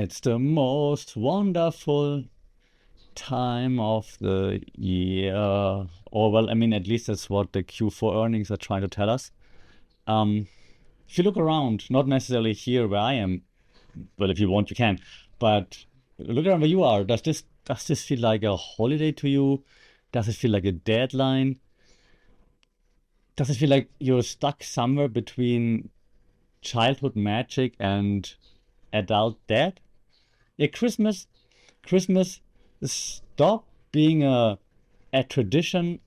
It's the most wonderful time of the year. Or, well, I mean, at least that's what the Q4 earnings are trying to tell us. Um, if you look around, not necessarily here where I am, well, if you want, you can, but look around where you are. Does this feel like a holiday to you? Does it feel like a deadline? Does it feel like you're stuck somewhere between childhood magic and adult death? Yeah, Christmas stopped being a tradition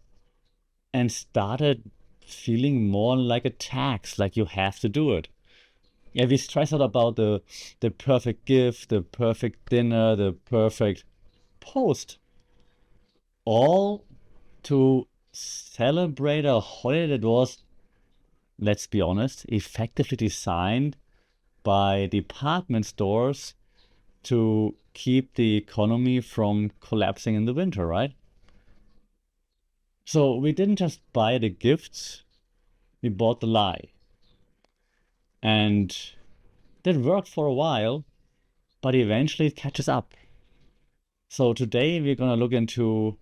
and started feeling more like a tax, like you have to do it. Yeah, we stress out about the perfect gift, the perfect dinner, the perfect post, all to celebrate a holiday that was, let's be honest, effectively designed by department stores to keep the economy from collapsing in the winter, right? So we didn't just buy the gifts, we bought the lie. And that worked for a while, but eventually it catches up. So today we're gonna look into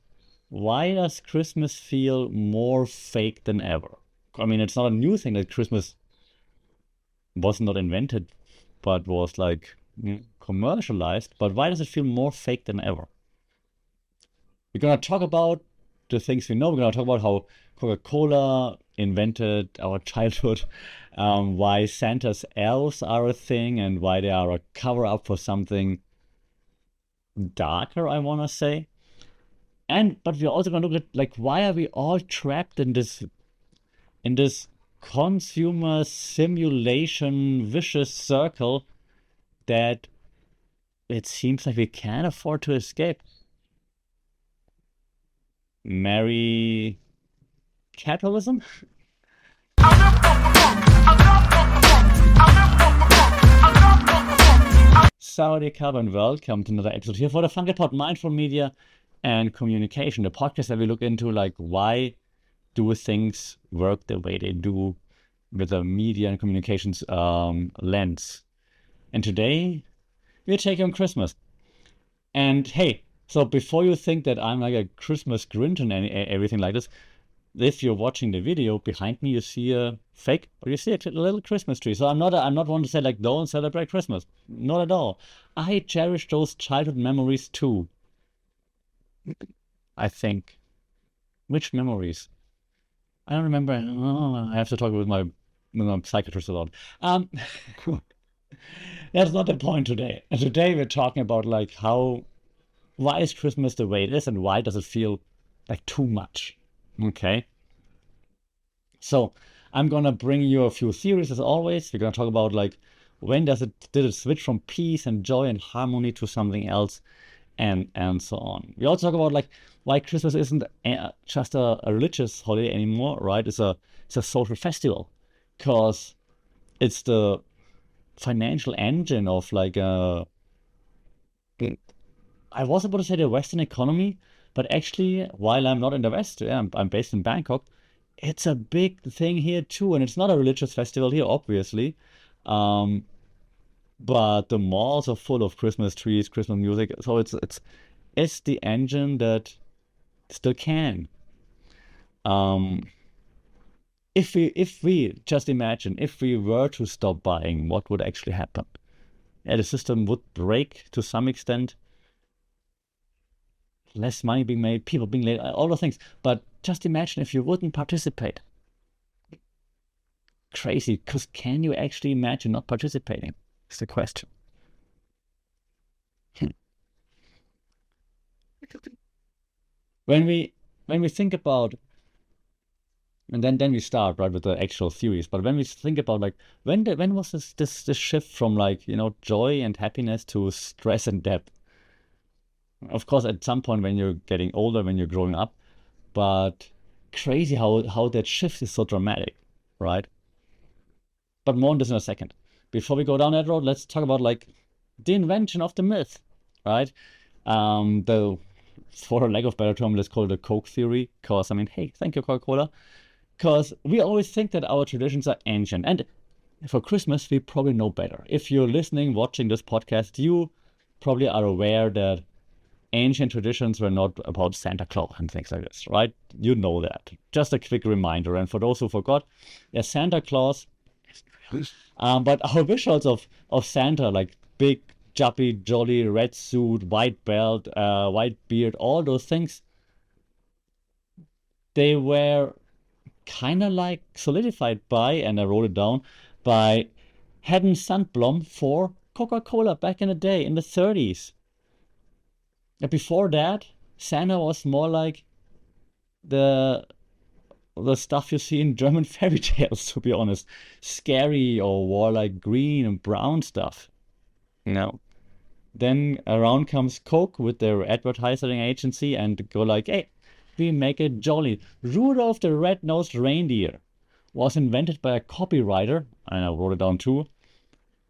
why does Christmas feel more fake than ever? I mean, it's not a new thing that Christmas was not invented, but was like commercialized. But why does it feel more fake than ever? We're gonna talk about the things we know. We're gonna talk about how Coca-Cola invented our childhood, why Santa's elves are a thing, and why they are a cover-up for something darker, I wanna say. But we're also gonna look at like why are we all trapped in this consumer simulation vicious circle that it seems like we can't afford to escape. Merry capitalism? Saudi Cup and welcome to another episode here for the Funky Pod Mindful Media and Communication, the podcast where we look into like why do things work the way they do with a media and communications lens. And today we're taking on Christmas. And hey, so before you think that I'm like a Christmas Grinch and everything like this, if you're watching the video behind me, you see a fake or you see a little Christmas tree. So I'm not one to say like don't celebrate Christmas. Not at all. I cherish those childhood memories too. I think. Which memories? I don't remember. Oh, I have to talk with my psychiatrist a lot. Um, that's not the point today. And today we're talking about like why is Christmas the way it is and why does it feel like too much? Okay. So I'm gonna bring you a few theories as always. We're gonna talk about like when did it switch from peace and joy and harmony to something else, and so on. We also talk about like why Christmas isn't just a religious holiday anymore, right? It's a social festival, because it's the financial engine of like I was about to say the Western economy, but actually, while I'm not in the West, yeah, I'm based in Bangkok, it's a big thing here too, and it's not a religious festival here, obviously. Um, but the malls are full of Christmas trees, Christmas music, so it's the engine that still can. Um, if we just imagine if we were to stop buying, what would actually happen? Yeah, the system would break to some extent, less money being made, people being late, all those things. But just imagine if you wouldn't participate. Crazy, because can you actually imagine not participating? Is the question. When we think about, and then we start right with the actual theories. But when we think about like when was this shift from like joy and happiness to stress and debt? Of course, at some point when you're getting older, when you're growing up, but crazy how that shift is so dramatic, right? But more on this in a second. Before we go down that road, let's talk about like the invention of the myth, right? The For a lack of better term, let's call it the Coke theory. Because I mean, hey, thank you, Coca-Cola. Because we always think that our traditions are ancient, and for Christmas we probably know better. If you're listening, watching this podcast, you probably are aware that ancient traditions were not about Santa Claus and things like this, right? You know that. Just a quick reminder. And for those who forgot, yeah, Santa Claus. But our visuals of Santa, like big, chubby, jolly, red suit, white belt, white beard, all those things, they were kind of like solidified by, and I wrote it down, by Haddon Sundblom for Coca-Cola back in the day, in the 30s. And before that, Santa was more like the stuff you see in German fairy tales, to be honest. Scary or more like green and brown stuff. No. Then around comes Coke with their advertising agency and go like, hey, we make it jolly. Rudolph the Red-Nosed Reindeer was invented by a copywriter, and I wrote it down too,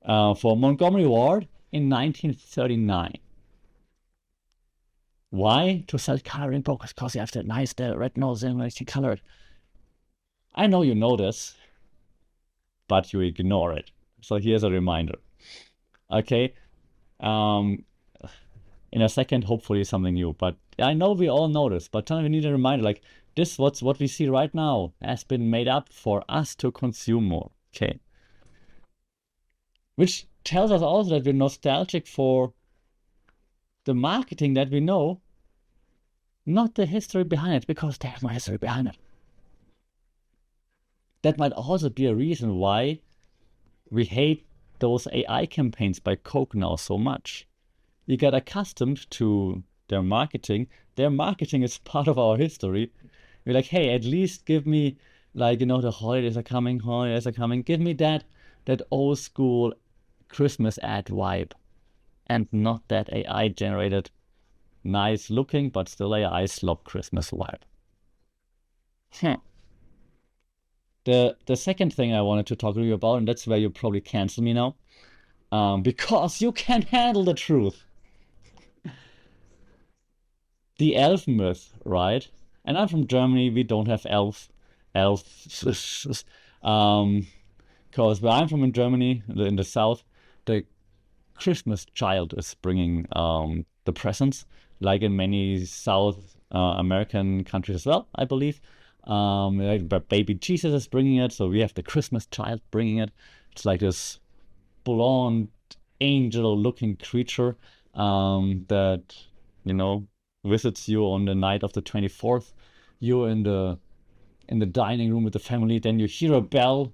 for Montgomery Ward in 1939. Why? To sell coloring books, because you have the nice red nose and nice colored. I know you know this, but you ignore it. So here's a reminder. Okay? In a second, hopefully something new. But I know we all know this, but we need a reminder, like, this, what we see right now, has been made up for us to consume more. Okay? Which tells us also that we're nostalgic for the marketing that we know, not the history behind it, because there's no history behind it. That might also be a reason why we hate those AI campaigns by Coke now so much. We get accustomed to their marketing. Their marketing is part of our history. We're like, hey, at least give me, like, the holidays are coming. Give me that old school Christmas ad vibe, and not that AI generated, nice looking, but still AI slop Christmas vibe. The second thing I wanted to talk to you about, and that's where you probably cancel me now, because you can't handle the truth. The elf myth, right? And I'm from Germany. We don't have elves, because where I'm from in Germany, in the south, the Christmas child is bringing the presents, like in many South American countries as well, I believe. Like baby Jesus is bringing it, so we have the Christmas child bringing it. It's like this blonde angel-looking creature that visits you on the night of the 24th. You're in the dining room with the family. Then you hear a bell.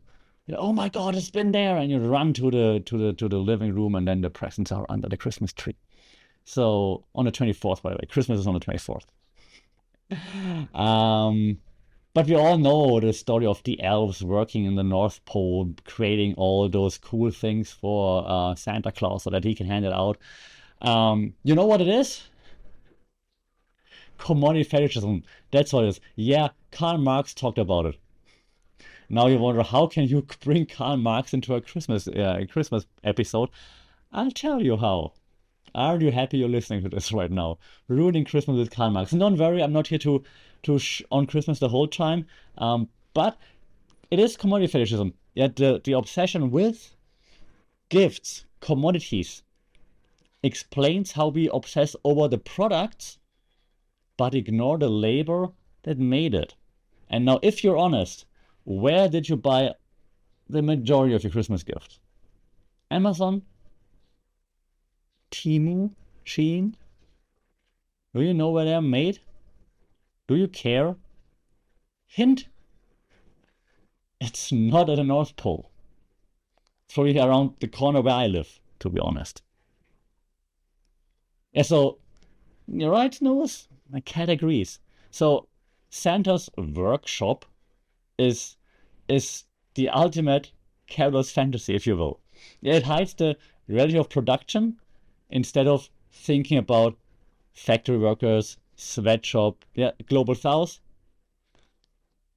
Oh my God, it's been there, and you run to the living room, and then the presents are under the Christmas tree. So on the 24th, by the way, Christmas is on the 24th. But we all know the story of the elves working in the North Pole, creating all those cool things for Santa Claus so that he can hand it out. You know what it is? Commodity fetishism. That's what it is. Yeah, Karl Marx talked about it. Now you wonder, how can you bring Karl Marx into a Christmas episode? I'll tell you how. Are you happy you're listening to this right now? Ruining Christmas with Karl Marx. Don't worry, I'm not here to on Christmas the whole time. But it is commodity fetishism. Yet the obsession with gifts, commodities, explains how we obsess over the products, but ignore the labor that made it. And now, if you're honest, where did you buy the majority of your Christmas gifts? Amazon? Temu? Shein? Do you know where they're made? Do you care? Hint, it's not at the North Pole. It's probably around the corner where I live, to be honest. Yeah, so, you're right, Noah? My cat agrees. So, Santa's workshop is the ultimate capitalist fantasy, if you will. It hides the reality of production instead of thinking about factory workers, sweatshop, global south.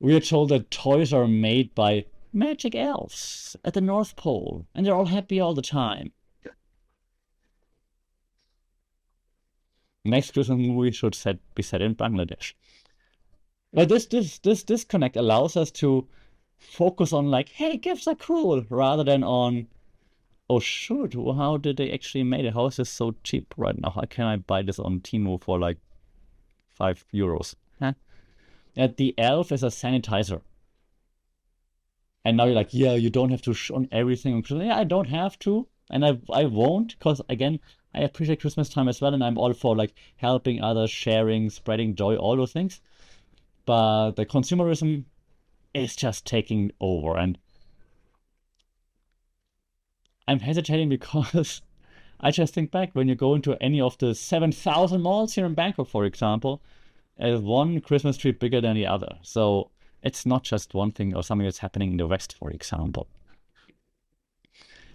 We are told that toys are made by magic elves at the North Pole, and they're all happy all the time. Next Christmas movie should be set in Bangladesh. But this disconnect allows us to focus on, like, hey, gifts are cool, rather than on oh shoot, how did they actually made it? How is this so cheap right now? How can I buy this on Temu for like €5? Huh? The elf is a sanitizer. And now you're like, yeah, you don't have to show everything. Yeah, I don't have to, and I won't, because again, I appreciate Christmas time as well, and I'm all for like helping others, sharing, spreading joy, all those things. But the consumerism is just taking over, and I'm hesitating because I just think back when you go into any of the 7,000 malls here in Bangkok, for example, one Christmas tree bigger than the other. So it's not just one thing or something that's happening in the West, for example.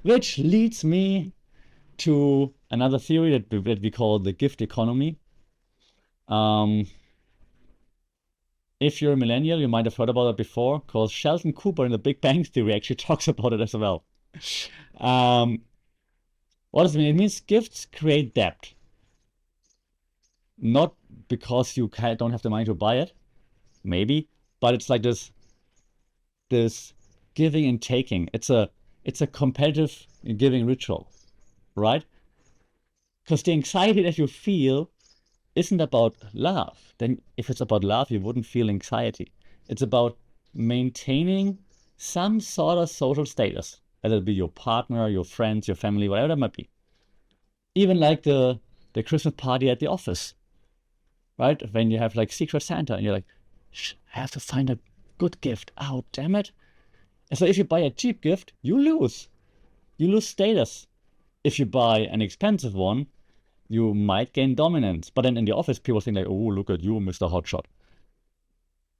Which leads me to another theory that we call the gift economy. Um, if you're a millennial, you might have heard about it before, because Sheldon Cooper in the Big Bang Theory actually talks about it as well. Um, what does it mean? It means gifts create debt. Not because you don't have the money to buy it, maybe, but it's like this giving and taking. It's a competitive giving ritual, right? Because the anxiety that you feel isn't about love. Then if it's about love, you wouldn't feel anxiety. It's about maintaining some sort of social status, whether it be your partner, your friends, your family, whatever that might be. Even like the Christmas party at the office, right? When you have like Secret Santa and you're like, I have to find a good gift. Oh, damn it. And so if you buy a cheap gift, you lose. You lose status. If you buy an expensive one, you might gain dominance. But then in the office, people think like, oh, look at you, Mr. Hotshot.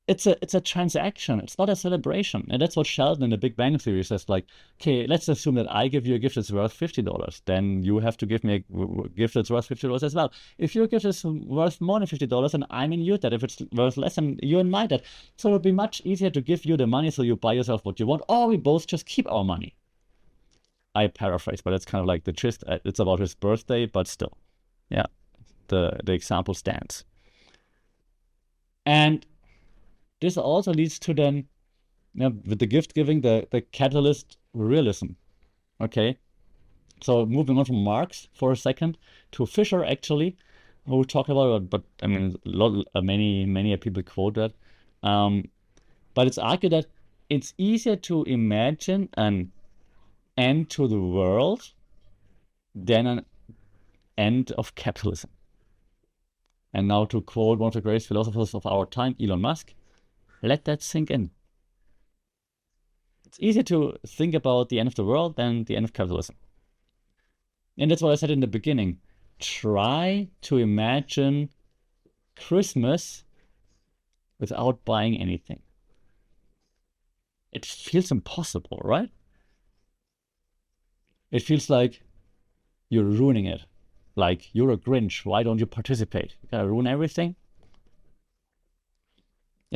It's a transaction. It's not a celebration. And that's what Sheldon in the Big Bang Theory says, like, okay, let's assume that I give you a gift that's worth $50. Then you have to give me a gift that's worth $50 as well. If your gift is worth more than $50, then I'm in your debt. If it's worth less, then you're in my debt. So it would be much easier to give you the money so you buy yourself what you want, or we both just keep our money. I paraphrase, but it's kind of like the gist. It's about his birthday, but still. Yeah, the example stands. And this also leads to then, with the gift giving, the catalyst realism. Okay, so moving on from Marx for a second to Fisher, actually, who talked about it, but I mean, many people quote that. But it's argued that it's easier to imagine an end to the world than an end of capitalism. And now to quote one of the greatest philosophers of our time, Elon Musk, let that sink in. It's easier to think about the end of the world than the end of capitalism. And that's what I said in the beginning. Try to imagine Christmas without buying anything. It feels impossible, right? It feels like you're ruining it. Like, you're a Grinch, why don't you participate? You gotta ruin everything?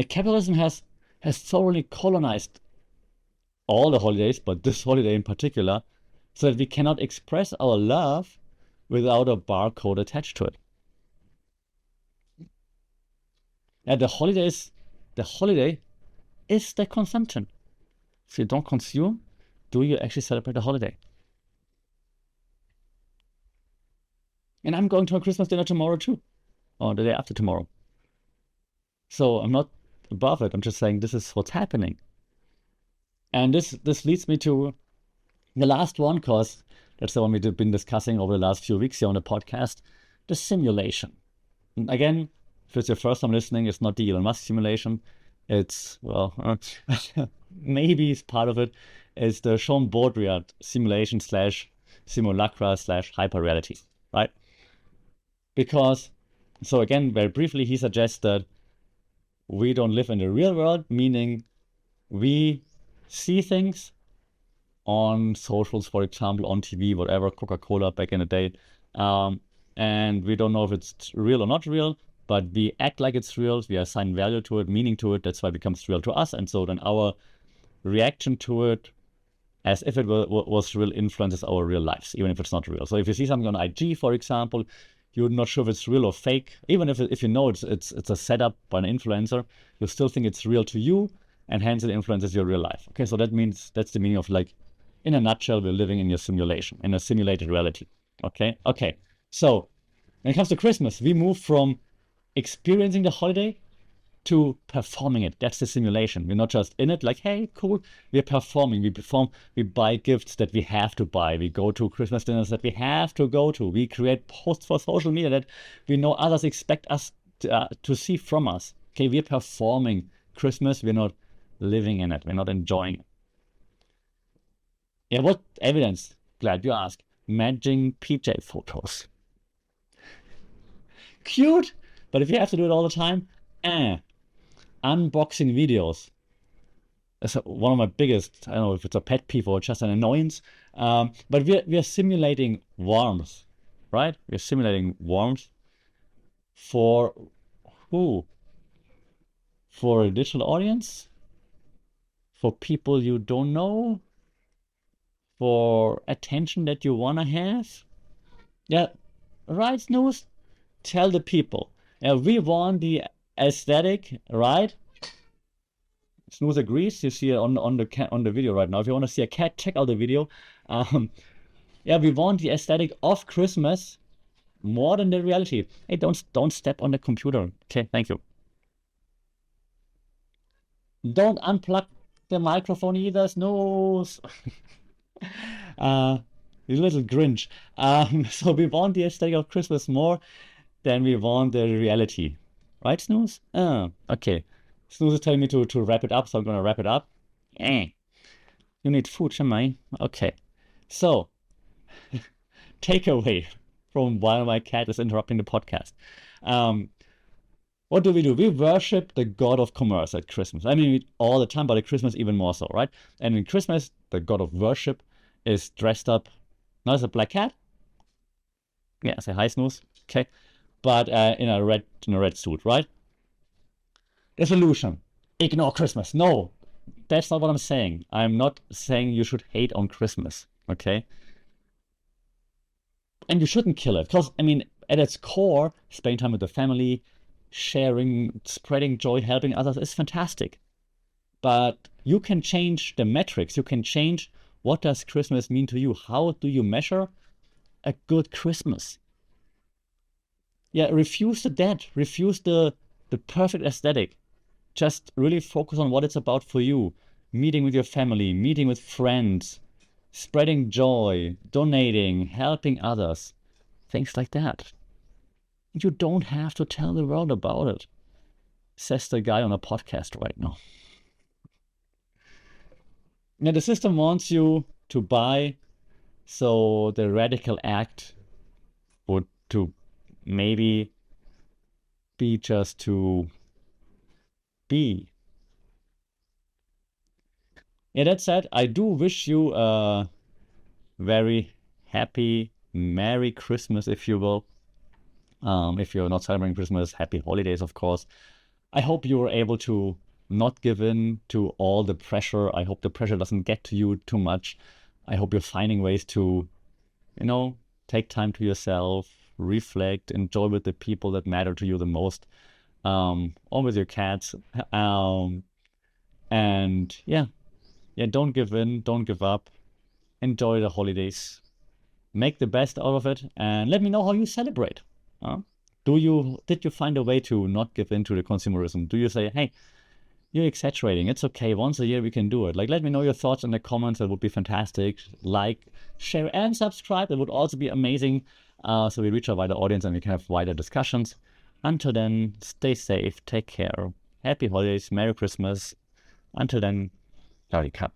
Capitalism has thoroughly colonized all the holidays, but this holiday in particular, so that we cannot express our love without a barcode attached to it. And the holiday is the consumption. If you don't consume, do you actually celebrate the holiday? And I'm going to a Christmas dinner tomorrow too, or the day after tomorrow. So I'm not above it. I'm just saying this is what's happening. And this leads me to the last one, because that's the one we've been discussing over the last few weeks here on the podcast, the simulation. And again, if it's your first time listening, it's not the Elon Musk simulation. It's, well, maybe it's part of it. It's the Sean Baudrillard simulation / simulacra / hyper reality, right? Because, so again, very briefly, he suggests that we don't live in the real world, meaning we see things on socials, for example, on TV, whatever, Coca-Cola back in the day, and we don't know if it's real or not real, but we act like it's real, we assign value to it, meaning to it, that's why it becomes real to us, and so then our reaction to it, as if it was real, influences our real lives, even if it's not real. So if you see something on IG, for example, you're not sure if it's real or fake, even if you know it's a setup by an influencer, you still think it's real to you, and hence it influences your real life. Okay, so that means that's the meaning of like in a nutshell, we're living in your simulation, in a simulated reality. Okay? Okay. So when it comes to Christmas, we move from experiencing the holiday to performing it. That's the simulation. We're not just in it like, hey, cool. We're performing. We perform. We buy gifts that we have to buy. We go to Christmas dinners that we have to go to. We create posts for social media that we know others expect us to see from us. Okay, we're performing Christmas. We're not living in it. We're not enjoying it. Yeah, what evidence? Glad you asked. Matching PJ photos. Cute, but if you have to do it all the time, unboxing videos. That's one of my biggest, I don't know if it's a pet peeve or just an annoyance, but we're simulating warmth, right? We're simulating warmth for who? For a digital audience? For people you don't know? For attention that you want to have? Yeah, right, Snooze? Tell the people. We want the aesthetic, right? Snooze agrees. You see it on the video right now. If you want to see a cat, check out the video. Yeah, we want the aesthetic of Christmas more than the reality. Hey, don't step on the computer. Okay, thank you. Don't unplug the microphone either, Snooze. You little Grinch. So we want the aesthetic of Christmas more than we want the reality. Right, Snooze? Okay. Snooze is telling me to wrap it up, so I'm gonna wrap it up. You need food, shall Okay. So, takeaway from while my cat is interrupting the podcast. What do? We worship the god of commerce at Christmas. I mean, all the time, but at Christmas even more so, right? And in Christmas, the god of worship is dressed up, not as a black cat. Yeah, say hi, Snooze. Okay, but in a red suit, right? The solution: ignore Christmas. No, that's not what I'm saying. I'm not saying you should hate on Christmas. Okay. And you shouldn't kill it, because I mean, at its core, spending time with the family, sharing, spreading joy, helping others is fantastic. But you can change the metrics. You can change what does Christmas mean to you. How do you measure a good Christmas? Yeah, refuse the dead. Refuse the perfect aesthetic. Just really focus on what it's about for you. Meeting with your family, meeting with friends, spreading joy, donating, helping others, things like that. You don't have to tell the world about it, says the guy on a podcast right now. Now, the system wants you to buy, so the radical act would to maybe be just to be. Yeah, that said, I do wish you a very happy, Merry Christmas, if you will. If you're not celebrating Christmas, happy holidays, of course. I hope you were able to not give in to all the pressure. I hope the pressure doesn't get to you too much. I hope you're finding ways to, take time to yourself, reflect, enjoy with the people that matter to you the most, or with your cats. And yeah, don't give in, don't give up. Enjoy the holidays. Make the best out of it, and let me know how you celebrate. Did you find a way to not give in to the consumerism? Do you say, hey, you're exaggerating, it's okay, once a year we can do it? Like, let me know your thoughts in the comments. That would be fantastic. Like, share, and subscribe. That would also be amazing, so we reach a wider audience and we can have wider discussions. Until then, stay safe, take care, happy holidays, Merry Christmas. Until then, Howdy Cup.